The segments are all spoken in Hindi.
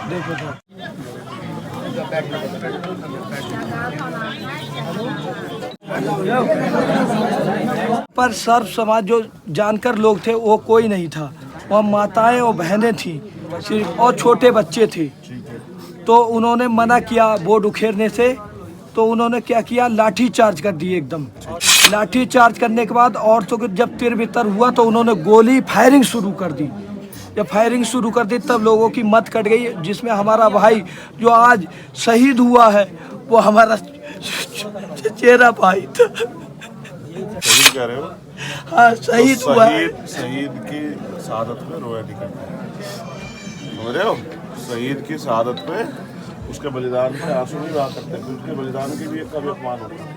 देखो सर, पर सर्व समाज जो जानकर लोग थे वो कोई नहीं था। वहाँ माताएं और बहनें थी सिर्फ, और छोटे बच्चे थे। तो उन्होंने मना किया बोर्ड उखेड़ने से, तो उन्होंने क्या किया, लाठी चार्ज कर दिए एकदम। लाठी चार्ज करने के बाद औरतों को जब तिरबितर हुआ तो उन्होंने गोली फायरिंग शुरू कर दी। जब फायरिंग शुरू कर दी तब लोगों की मत कट गई, जिसमें हमारा भाई जो आज शहीद हुआ है वो हमारा चेहरा भाई था। शहीद कह रहे हो? हाँ, शहीद तो हुआ है। शहीद की शहादत पे रोया नहीं करते, समझ रहे हो? शहीद की शहादत पे, उसके बलिदान पे आंसू नहीं रहा करते, उसके बलिदान की भी एक कभी अपमान होता है।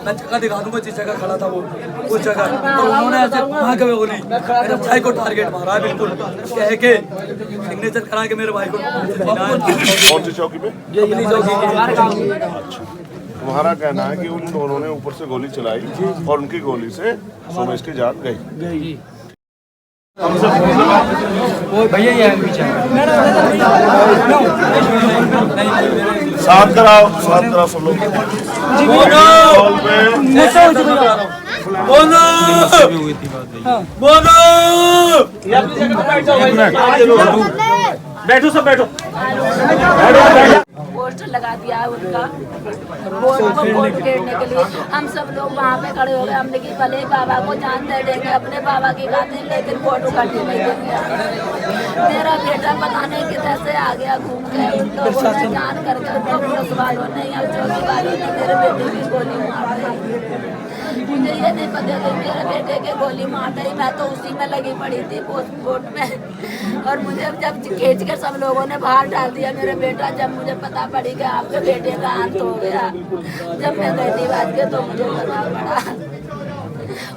मैं जगह दिखा दूंगा जिस जगह खड़ा था वो, उस जगह तो उन्होंने ऐसे वहाँ के बोली मेरे भाई को टारगेट मारा है, बिल्कुल कह के सिग्नेचर करा के मेरे भाई को। कौन सी चौकी पे? दिल्ली चौकी। अच्छा, तुम्हारा कहना है कि उन दोनों ने ऊपर से गोली चलाई और उनकी गोली से सोमेश की जान गई। वो भैया ये पीछे साथ कराओ सब लोग। बैठो सब बैठो। पोस्टर लगा दिया है उनका वोट गिरने के लिए। हम सब लोग वहाँ पे खड़े हो गए, हमने कि भले बाबा को जान दे देंगे अपने बाबा की खातिर, लेकिन फोटो करने नहीं देंगे। मेरा बेटा पता नहीं किधर से आ गया घूम के, उन लोगों ने जान करके उनको पुलिस वालों ने या चौकी वालों ने मेरे बेटे की गोली मार दी। मुझे ये नहीं पता कि मेरे बेटे के गोली मार दी, मैं तो उसी में लगी पड़ी थी वोट में। और मुझे जब खींच कर सब लोगों ने बाहर डाल दिया मेरे बेटा, जब मुझे पता पड़ी कि आपके बेटे का अंत हो गया, जब मैं गई थी बात के तो मुझे करना पड़ा।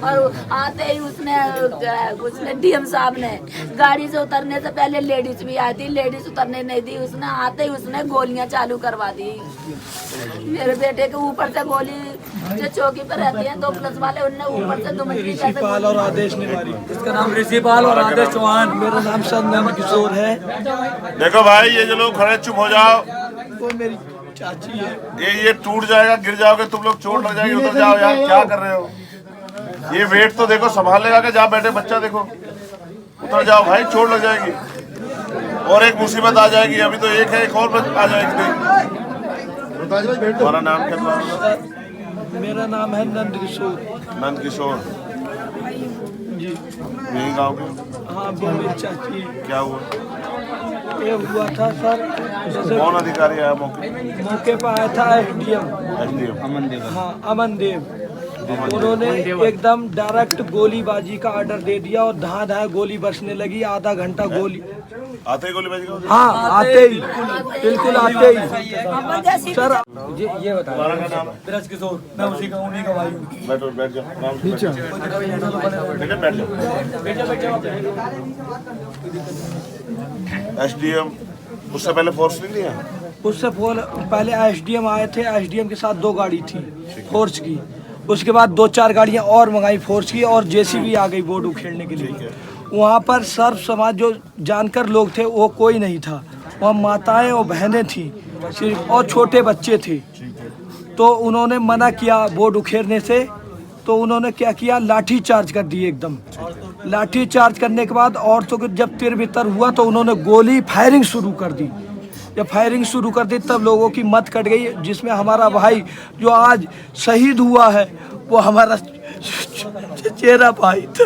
और आते ही उसने डीएम साहब ने गाड़ी से उतरने से पहले लेडीज भी आई थी, लेडीज उतरने नहीं दी, उसने आते ही उसने गोलियां चालू करवा दी। मेरे बेटे के ऊपर से गोली, जो चौकी पर रहती है 2 पुलिस वाले, उनने ऊपर से 2 मिनट ऋषिपाल और आदेश ने मारी। इसका नाम ऋषिपाल और आदेश चौहान। मेरा नाम संगम किशोर है। देखो भाई, ये जो लोग खड़े चुप हो जाओ। वो मेरी चाची है। ये टूट जाएगा, गिर जाओगे तुम लोग, चोट लग जाएगी, उतर जाओ यार, क्या कर रहे हो? ये वेट तो देखो, संभाल लेगा कि जहाँ बैठे बच्चा देखो, उतर जाओ भाई, चोट लग जाएगी और एक मुसीबत आ जाएगी। अभी तो एक है, एक और आ जाएगी। तुम्हारा नाम क्या था? मेरा नाम है नंद किशोर। नंद किशोर जी। यही गाँव के? हाँ, वो मेरी चाची है। क्या हुआ? ये हुआ था सर, जैसे कौन अधिकारी आया मौके? मौके पर आया था एसडीएम। हाँ, अमन देव। उन्होंने एकदम डायरेक्ट गोलीबाजी का ऑर्डर दे दिया और धां गोली बरसने लगी। आधा घंटा गोली आते ही गोलीबाजी का? हाँ, आते ही, बिल्कुल आते ही। सर ये बता, तुम्हारा क्या नाम है? ब्रज किशोर, मैं उसी का उन्हीं का भाई हूँ। बैठो, बैठ जाओ, बैठ जाओ। एसडीएम उससे पहले फोर्स नहीं लिया? उससे पहले एसडीएम आए थे, एसडीएम के साथ 2 गाड़ी थी फोर्स की। उसके बाद 2-4 गाड़ियां और मंगाई फोर्स की, और जेसीबी आ गई बोर्ड उखेड़ने के लिए। वहाँ पर सर्व समाज जो जानकर लोग थे वो कोई नहीं था। वहाँ माताएं और बहनें थी सिर्फ, और छोटे बच्चे थे। तो उन्होंने मना किया बोर्ड उखेड़ने से, तो उन्होंने क्या किया, लाठी चार्ज कर दिए एकदम। लाठी चार्ज करने के बाद औरतों को जब तिरबितर हुआ तो उन्होंने गोली फायरिंग शुरू कर दी। जब फायरिंग शुरू कर दी तब लोगों की मत कट गई, जिसमें हमारा भाई जो आज शहीद हुआ है वो हमारा चेहरा भाई था।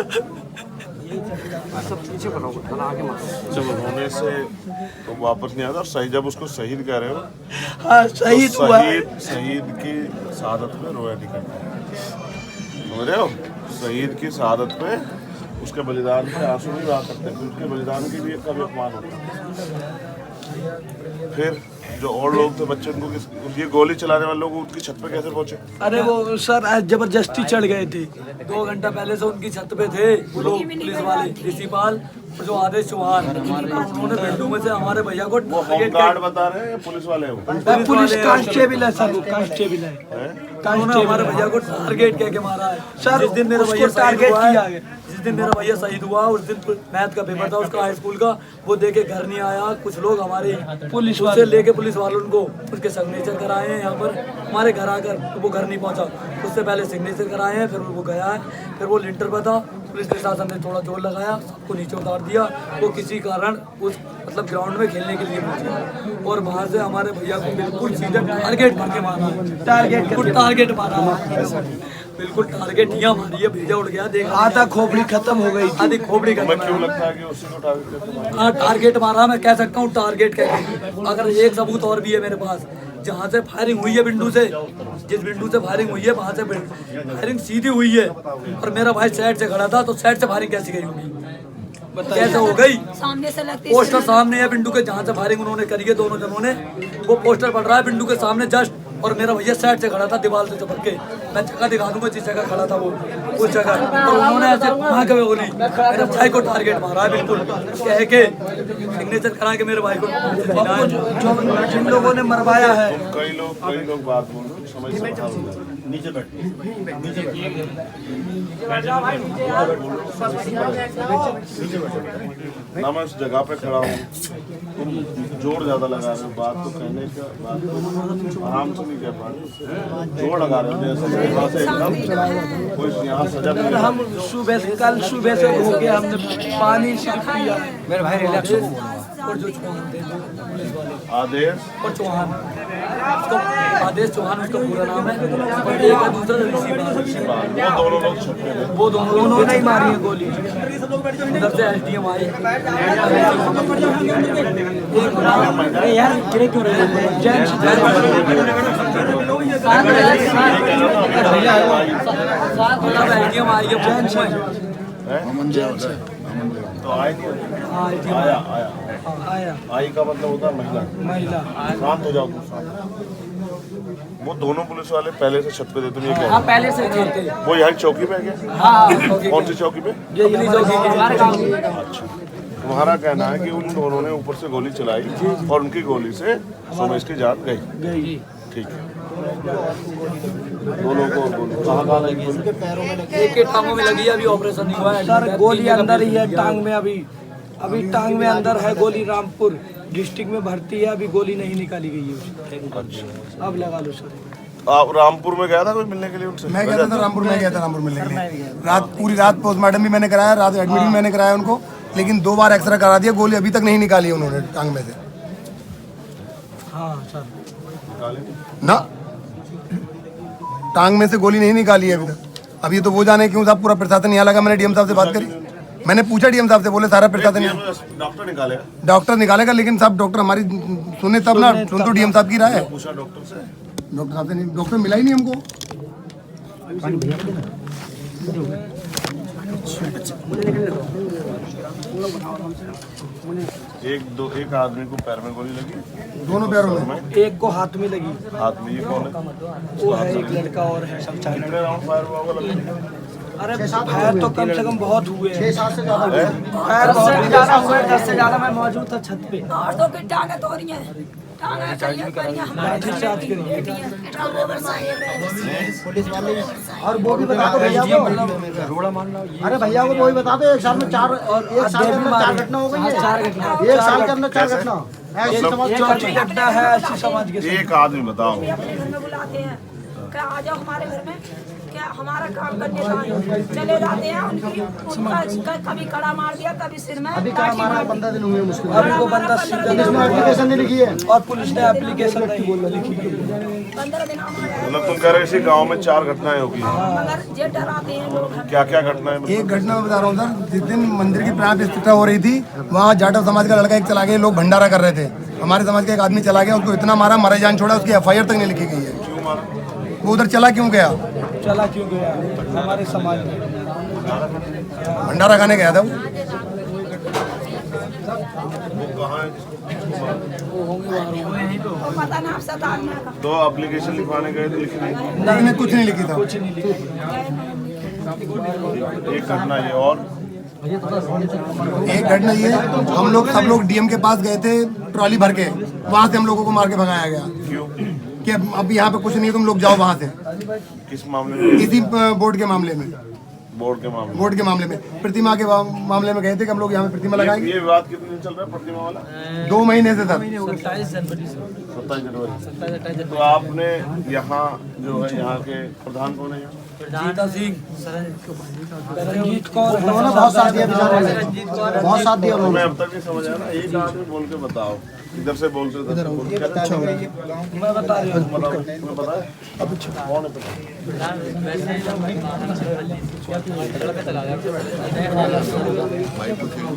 जब होने से तो वापस नहीं आता, और सही जब उसको शहीद कह रहे हो? हाँ, शहीद तो हुआ है। शहीद की शहादत पे रोया नहीं करते, समझ रहे हो? शहीद की शहादत पे, उसके बलिदान पे आंसू नहीं रहा करते, उसके बलिदान की भी एक कभी अपमान होता है। फिर जो और लोग थे बच्चे, उनको ये गोली चलाने वाले लोग उनकी छत पे कैसे पहुंचे? अरे वो सर जबरदस्ती चढ़ गए थे। 2 घंटा पहले से उनकी छत पे थे वो लोग, पुलिस वाले, ऋषिपाल और जो आदेश चौहान। उन्होंने बिल्डू में से हमारे भैया को होमगार्ड बता रहे हैं, पुलिस वाले हैं वो? पुलिस कांस्टेबल है सर, वो कांस्टेबल है। उन्होंने हमारे भैया को टारगेट कह के मारा है। सर, जिस दिन मेरा उसको भैया शहीद टारगेट हुआ है, किया गया। जिस दिन मेरा भैया शहीद हुआ उस दिन मैथ का पेपर था उसका हाई स्कूल का, वो देके घर नहीं आया। कुछ लोग हमारे पुलिस उससे लेके पुलिस वालों को उसके सिग्नेचर कराए हैं यहाँ पर हमारे घर आकर, तो वो घर नहीं पहुँचा। उससे पहले सिग्नेचर कराए हैं, फिर वो गया है, फिर वो लिंटर पर था। पुलिस प्रशासन ने थोड़ा जोर लगाया, सबको नीचे उतार दिया। वो किसी कारण उस मतलब ग्राउंड में खेलने के लिए पहुंचे और वहाँ से हमारे भैया को बिल्कुल सीधे टारगेट मार के मारा, टारगेट मारा, बिल्कुल टारगेट यहाँ मारी है। भैया उड़ गया, देखा आधा खोपड़ी खत्म हो गई। आधी खोपड़ी का क्यों लगता है कि उसी को टारगेट करते हैं? हाँ, टारगेट मारा, मैं कह सकता हूँ टारगेट कह के। अगर एक सबूत और भी है मेरे पास, जहाँ से फायरिंग हुई है बिंदु से, जिस बिंदु से फायरिंग हुई है वहाँ से फायरिंग सीधी हुई है और मेरा भाई साइड से खड़ा था, तो साइड से फायरिंग कैसी गई होगी, कैसे हो गई? सामने से लगती पोस्टर सामने है बिंदु के, जहाँ से फायरिंग उन्होंने करी है दोनों जनों ने, वो पोस्टर पड़ रहा है बिंदु के सामने जस्ट, और मेरा भैया साइड से खड़ा था दीवार से चिपक के। मैं जगह दिखा दूंगा जिस जगह खड़ा था वो, उस जगह, और उन्होंने ऐसे वहाँ के बोली मेरे भाई को टारगेट मारा है बिल्कुल कह के, सिग्नेचर करा के मेरे भाई को जो जिन लोगों ने मरवाया है, कई लोग बात बोल रहे हैं, समझ से बाहर हो जाए। नीचे ना मैं उस जगह पे खड़ा हूँ, तुम जोर ज्यादा लगा रहे हो, बात तो कहने का बात तो आराम से नहीं कह पा रहे, जोर लगा रहे हो जैसे यहाँ से एकदम कोई यहाँ सजा नहीं है। हम कल सुबह से हो गया, हमने पानी सिर्फ पिया। मेरे भाई रिलैक्स और जो चौहान थे पुलिस वाले आदेश और चौहान, उसका आदेश चौहान उसका पूरा नाम है, और एक है दूसरा ऋषि बाल। वो दोनों लोग छपे थे। वो दोनों नहीं मारी है गोली। उधर से एसडीएम आए, एसडीएम आई है तो आए थे, आया आई का मतलब होता है महिला। शांत हो जाओ तुम, शांत। वो दोनों पुलिस वाले पहले से छत पे थे, तुम ये कह पहले से थे। वो यहाँ चौकी पे है क्या? हाँ, कौन सी चौकी पे? अच्छा, तुम्हारा कहना है कि उन दोनों ने ऊपर से गोली चलाई और उनकी गोली से सोमेश की जान गई। ठीक है, दोनों को कहाँ लगी? एक के टांगों में लगी है, अभी ऑपरेशन नहीं हुआ है सर गोली अंदर ही है टांग में, अभी टांग में अंदर है गोली। रामपुर डिस्ट्रिक्ट में भर्ती है, अभी गोली नहीं निकाली गई है उसकी। अच्छा, अब लगा लो सर। आप रामपुर में गया था कोई मिलने के लिए उनसे? मैं गया था रामपुर में, गया था रामपुर मिलने के लिए। रात पूरी रात पोस्टमार्टम भी मैंने कराया, रात एडमिट भी मैंने कराया उनको, लेकिन 2 बार एक्सरे करा दिया, गोली अभी तक नहीं निकाली उन्होंने टांग में से। हाँ सर, ना टांग में से गोली नहीं निकाली है अभी तक। अभी तो वो जाने क्यों साहब, पूरा प्रशासन यहाँ लगा। मैंने डीएम साहब से बात करी, मैंने पूछा डीएम साहब से, बोले सारा प्रशासन डॉक्टर निकालेगा। डॉक्टर निकालेगा, लेकिन साहब डॉक्टर हमारी सुने तब ना, सुन तो डीएम साहब की राय है। पूछा डॉक्टर से, डॉक्टर साहब से नहीं, डॉक्टर मिला ही नहीं हमको। एक आदमी को पैर में गोली लगी, दोनों पैरों में, एक को हाथ में लगी। हाथ में। ये कौन है? वो है एक लड़का और है। कितने राउंड फायर हुआ होगा लगभग? अरे फायर तो कम से कम बहुत हुए हैं। 6-7 से ज्यादा फायर बहुत ज्यादा हुए, 10 से ज्यादा। मैं मौजूद था छत पे। औरतों की टांगें तोड़ी हैं, टांगें करियां करियां हमारे घर में बेटी हैं, बेटा वो बरसाए हैं। और वो भी बता दो भैया को, अरे भैया को वो भी बता दो, एक साल में 4 घटना हो गई है। 1 साल के अंदर 4 घटना। ऐसी समाज चौथी घटना है ऐसी समाज के साथ। एक आदमी बताओ, अपने घर में बुलाते हैं, क्या आ जाओ हमारे घर में, क्या हमारा काम करने का है। चले जाते हैं, उनका कभी कड़ा मार दिया, कभी सिर में अभी कहा हमारा 15 दिन हुए मुश्किल। अभी वो बंदा इसमें एप्लीकेशन नहीं लिखी है, और पुलिस ने एप्लीकेशन नहीं लिखी। 15 दिन हमारे मतलब तुम कह रहे इसी गांव में 4 घटनाएं होगी। मगर ये डराते हैं लोग हमें। क्या क्या घटनाएं? एक घटना मैं बता रहा हूँ सर, जिस दिन मंदिर की प्राण प्रतिष्ठा हो रही थी, वहाँ जाटव समाज का लड़का एक चला गया, लोग भंडारा कर रहे थे, हमारे समाज का एक आदमी चला गया, उसको इतना मारा, मरे जान छोड़ा, उसकी FIR तक नहीं लिखी गई है। क्यों मारा? वो उधर चला क्यों गया? चला क्यों गया? हमारे समाज में भंडारा खाने गया था वो। वो कहाँ है? वो पता ना, आप सतान में का। तो एप्लीकेशन लिखवाने गए थे, लिखी नहीं? मैंने कुछ नहीं लिखी था। कुछ नहीं लिखा। एक घटना ये और एक घटना ये, हम लोग सब लोग डीएम के पास गए थे ट्रॉली भर के, वहाँ से हम लोगों को मार के भगाया गया। क्यों? कि अब यहाँ पे कुछ नहीं है, तुम लोग जाओ वहाँ से। किस मामले में? इसी बोर्ड के मामले में, बोर्ड के मामले बोर्ड के मामले में प्रतिमा के मामले में गए थे कि हम लोग यहाँ पे प्रतिमा लगाएंगे। ये विवाद कितने दिन चल रहा है प्रतिमा वाला? 2 महीने से सर। 27 जनवरी से 27 जनवरी। तो आपने यहाँ जो है यहाँ के प्रधान कौन है? जीता सिंह रंजीत कौर उन्होंने बहुत साथ दिया बेचारे ने, बहुत साथ दिया मैं उन्होंने। अब तक नहीं समझ आ रहा, एक आदमी बोल के बताओ, इधर से बोलते हो, उधर से बोलते हो। मैं बता रही हूँ। तुम्हें पता है कौन है पता?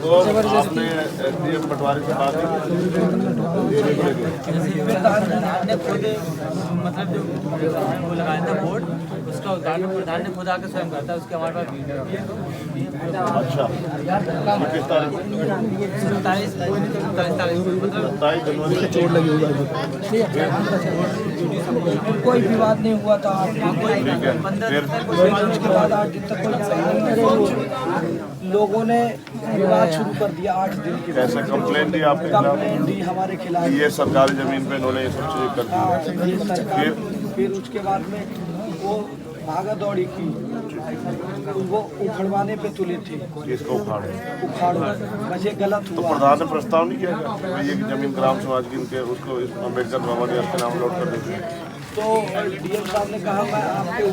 तो आपने एसडीएम पटवारी से बात की? ने खुद मतलब जो वो लगाया था बोर्ड, उसका उद्घाटन प्रधान ने खुद आकर स्वयं करता है। उसके हमारे पास वीडियो अच्छा, ये किस तारीख को? 27 मतलब 27 जनवरी से चोट लगी हुई कोई विवाद नहीं हुआ था। ठीक है। फिर उसके बाद 8 दिन तक कोई लड़ाई नहीं हुई। लोगों ने विवाद शुरू कर दिया 8 दिन के बाद। कैसे कंप्लेंट दी आपके खिलाफ? कंप्लेंट दी हमारे खिलाफ। ये सरकारी जमीन पे इन्होंने ये सब चीजें कर दी। ये सरकार, फिर उसके बाद में वो भागा दौड़ी की, वो उखड़वाने पे तुले थे। इसको उखाड़े। उखाड़ो बस, ये गलत तो हुआ। प्रधान ने प्रस्ताव नहीं किया क्या भाई ये कि जमीन ग्राम समाज की इनके उसको इस अम्बेडकर मेमोरियल के नाम लौट कर देते? तो डीएम साहब ने कहा मैं आपके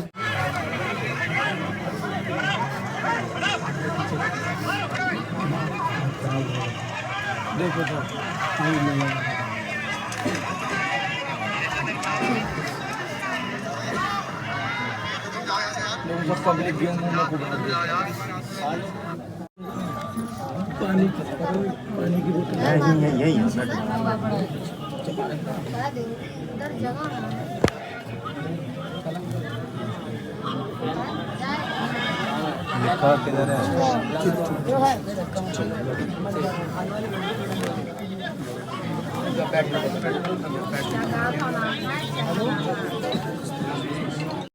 देखो तो लोग सब पब्लिक भी मुंह में घुमा दे। पानी की बोतल